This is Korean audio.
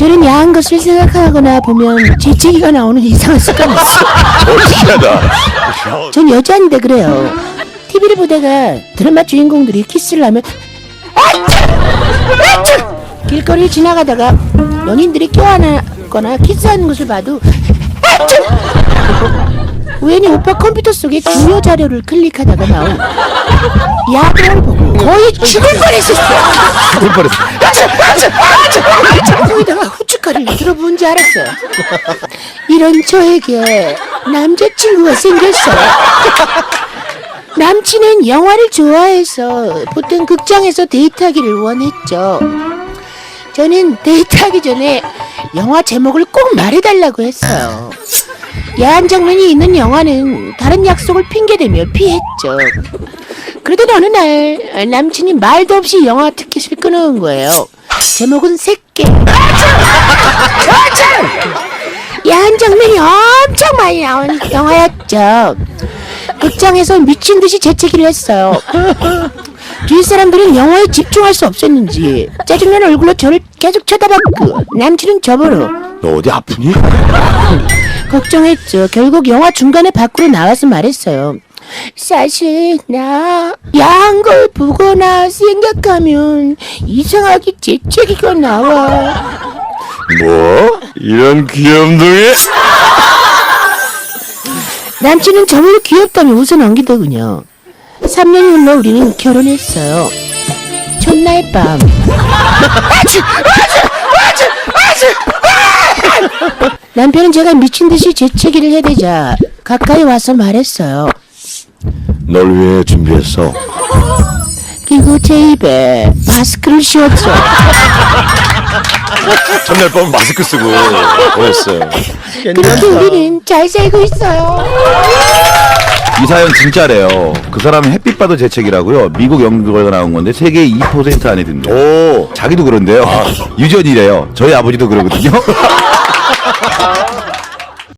저는 야한 것을 생각하거나 보면 재채기가 나오는 이상한 습관이 있어요. 신기하다. 전 여자인데 그래요. TV를 보다가 드라마 주인공들이 키스를 하면 길거리를 지나가다가 연인들이 껴안거나 키스하는 것을 봐도 우연히 오빠 컴퓨터 속에 중요 자료를 클릭하다가 나온 야동을 보고 거의 죽을 뻔했었어요. 죽을 뻔했어. 거기다가 후춧가루를 들어본 줄 알았어요. 이런 저에게 남자친구가 생겼어요. 남친은 영화를 좋아해서 보통 극장에서 데이트하기를 원했죠. 저는 데이트하기 전에 영화 제목을 꼭 말해달라고 했어요. 야한 장면이 있는 영화는 다른 약속을 핑계대며 피했죠. 그러던 어느 날 남친이 말도 없이 영화 티켓을 끊어온 거예요. 제목은 새끼. 야한 장면이 엄청 많이 나온 영화였죠. 극장에서 미친 듯이 재채기를 했어요. 주위 사람들은 영화에 집중할 수 없었는지 짜증난 얼굴로 저를 계속 쳐다봤고 남친은 저보러 너 어디 아프니? 걱정했죠. 결국 영화 중간에 밖으로 나와서 말했어요. 사실 나 야한 걸 보거나 생각하면 이상하게 재채기가 나와. 뭐? 이런 귀염둥이? 남친은 저보고 귀엽다며 웃어 넘기더군요. 3년 후 우리는 결혼했어요. 첫날 밤 남편은 제가 미친듯이 재채기를 해대자 가까이 와서 말했어요. 널 위해 준비했어. 그리고 제 입에 마스크를 씌웠죠. 첫날 밤 마스크 쓰고 보였어요. 그렇게 우리는 잘 살고 있어요. 이 사연 진짜래요. 그 사람은 햇빛 봐도 재채기라고요. 미국 연구가 나온 건데 세계 2% 안에 든대요. 오. 자기도 그런데요. 유전이래요. 저희 아버지도 그러거든요.